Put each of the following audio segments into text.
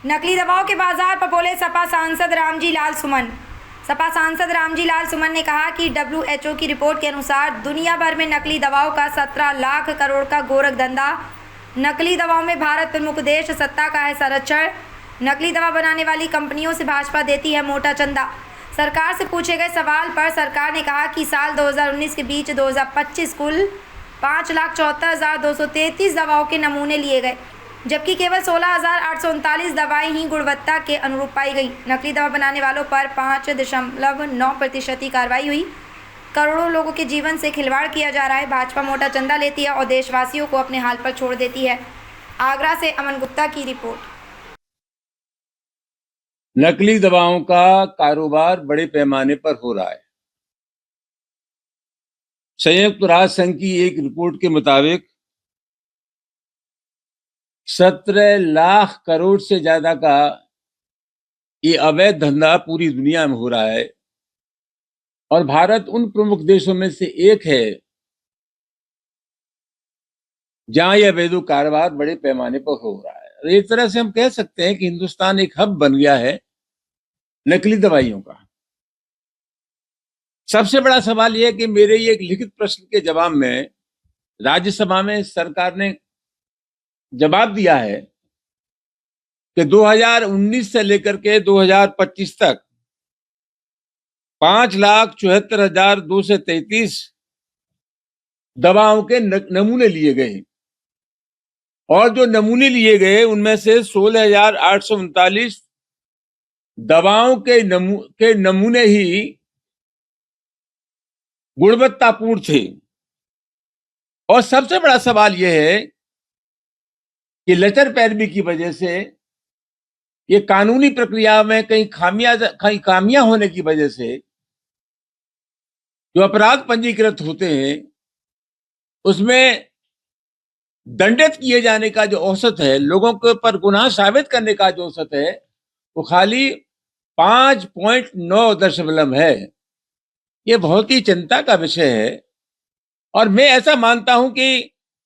नकली दवाओं के बाजार पर बोले सपा सांसद रामजी लाल सुमन। सपा सांसद रामजी लाल सुमन ने कहा कि WHO की रिपोर्ट के अनुसार दुनिया भर में नकली दवाओं का 17 लाख करोड़ का गोरख धंधा। नकली दवाओं में भारत प्रमुख देश, सत्ता का है संरक्षण। नकली दवा बनाने वाली कंपनियों से भाजपा देती है मोटा चंदा। सरकार से पूछे गए सवाल पर सरकार ने कहा कि साल 2019 के बीच 2025 कुल 5,74,233 दवाओं के नमूने लिए गए, जबकि केवल 16,839 दवाएं ही गुणवत्ता के अनुरूप पाई गई। नकली दवा बनाने वालों पर 5.9% की कार्रवाई हुई। करोड़ों लोगों के जीवन से खिलवाड़ किया जा रहा है। भाजपा मोटा चंदा लेती है और देशवासियों को अपने हाल पर छोड़ देती है। आगरा से अमन गुप्ता की रिपोर्ट। नकली दवाओं का कारोबार बड़े पैमाने पर हो रहा है। संयुक्त राष्ट्र संघ की एक रिपोर्ट के मुताबिक 17 लाख करोड़ से ज्यादा का ये अवैध धंधा पूरी दुनिया में हो रहा है और भारत उन प्रमुख देशों में से एक है जहां यह अवैध कारोबार बड़े पैमाने पर हो रहा है। एक तरह से हम कह सकते हैं कि हिंदुस्तान एक हब बन गया है नकली दवाइयों का। सबसे बड़ा सवाल यह है कि मेरे ये एक लिखित प्रश्न के जवाब में राज्यसभा में सरकार ने जवाब दिया है कि 2019 से लेकर के 2025 तक 5,74,233 दवाओं के नमूने लिए गए और जो नमूने लिए गए उनमें से 16,839 दवाओं के नमूने ही गुणवत्तापूर्ण थे। और सबसे बड़ा सवाल यह है कि लचर पैरवी की वजह से, ये कानूनी प्रक्रिया में कहीं खामियां होने की वजह से जो अपराध पंजीकृत होते हैं उसमें दंडित किए जाने का जो औसत है, लोगों के ऊपर गुनाह साबित करने का जो औसत है, वो खाली 5.9 है। ये बहुत ही चिंता का विषय है और मैं ऐसा मानता हूं कि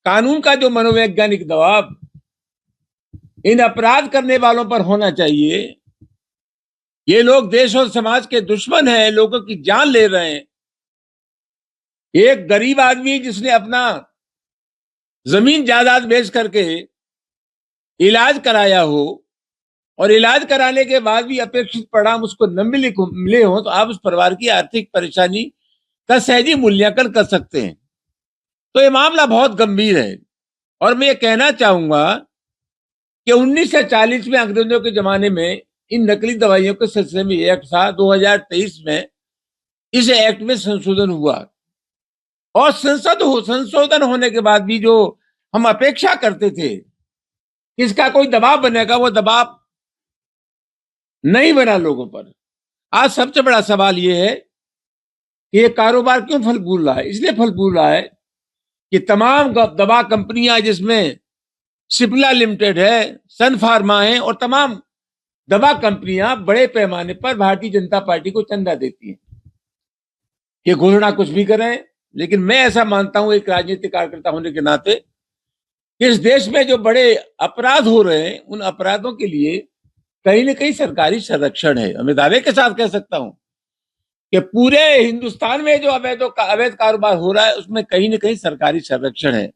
कानून का जो मनोवैज्ञानिक दबाव इन अपराध करने वालों पर होना चाहिए। ये लोग देश और समाज के दुश्मन हैं, लोगों की जान ले रहे हैं। एक गरीब आदमी जिसने अपना जमीन जायदाद बेच करके इलाज कराया हो और इलाज कराने के बाद भी अपेक्षित परिणाम उसको न मिले हो, तो आप उस परिवार की आर्थिक परेशानी का सहजी मूल्यांकन कर सकते हैं। तो ये मामला बहुत गंभीर है और मैं ये कहना चाहूंगा कि 1940 में अंग्रेजों के जमाने में इन नकली दवाइयों के सिलसिले में एक्ट था। 2023 में इस एक्ट में संशोधन हुआ और संशोधन होने के बाद भी जो हम अपेक्षा करते थे कि इसका कोई दबाव बनेगा, वो दबाव नहीं बना लोगों पर। आज सबसे बड़ा सवाल यह है कि ये कारोबार क्यों फल फूल रहा है। इसलिए फल फूल रहा है कि तमाम दवा कंपनियां, जिसमें सिप्ला लिमिटेड है, सन फार्मा है और तमाम दवा कंपनियां बड़े पैमाने पर भारतीय जनता पार्टी को चंदा देती हैं। ये घोषणा कुछ भी करें, लेकिन मैं ऐसा मानता हूं एक राजनीतिक कार्यकर्ता होने के नाते, इस देश में जो बड़े अपराध हो रहे हैं उन अपराधों के लिए कहीं ना कहीं सरकारी संरक्षण है। मैं दावे के साथ कह सकता हूं कि पूरे हिंदुस्तान में जो अवैध कारोबार हो रहा है उसमें कहीं ना कहीं सरकारी संरक्षण है।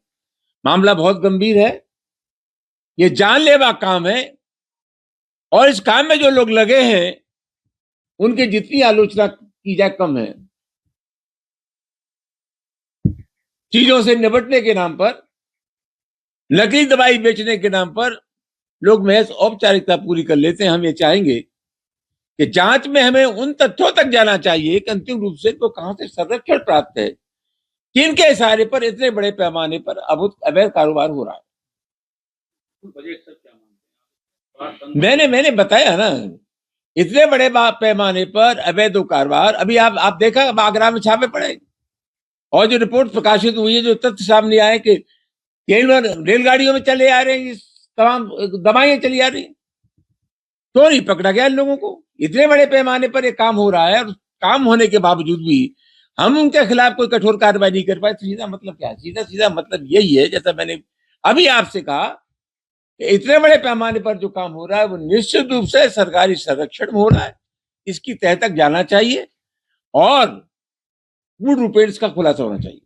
मामला बहुत गंभीर है, ये जानलेवा काम है और इस काम में जो लोग लगे हैं उनकी जितनी आलोचना की जाए कम है। चीजों से निपटने के नाम पर, नकली दवाई बेचने के नाम पर लोग महज औपचारिकता पूरी कर लेते हैं। हम ये चाहेंगे कि जांच में हमें उन तथ्यों तक जाना चाहिए कि अंतिम रूप से तो कहां से संरक्षण प्राप्त है, किनके इशारे पर इतने बड़े पैमाने पर अवैध कारोबार हो रहा है। मैंने बताया ना, इतने बड़े पैमाने पर अवैध कारोबार। अभी आप देखा आगरा में छापे पड़े और जो रिपोर्ट प्रकाशित हुई है, जो तथ्य सामने आए कि रेलगाड़ियों में चले आ रहे हैं, तमाम दवाइयां चली आ रही, तो नहीं पकड़ा गया इन लोगों को। इतने बड़े पैमाने पर ये काम हो रहा है और काम होने के बावजूद भी हम उनके खिलाफ कोई कठोर कार्रवाई नहीं कर पाए। सीधा मतलब क्या है? सीधा सीधा मतलब यही है, जैसा मैंने अभी आपसे कहा इतने बड़े पैमाने पर जो काम हो रहा है वो निश्चित रूप से सरकारी संरक्षण में हो रहा है, इसकी तह तक जाना चाहिए और मूल रूपेण इसका खुलासा होना चाहिए।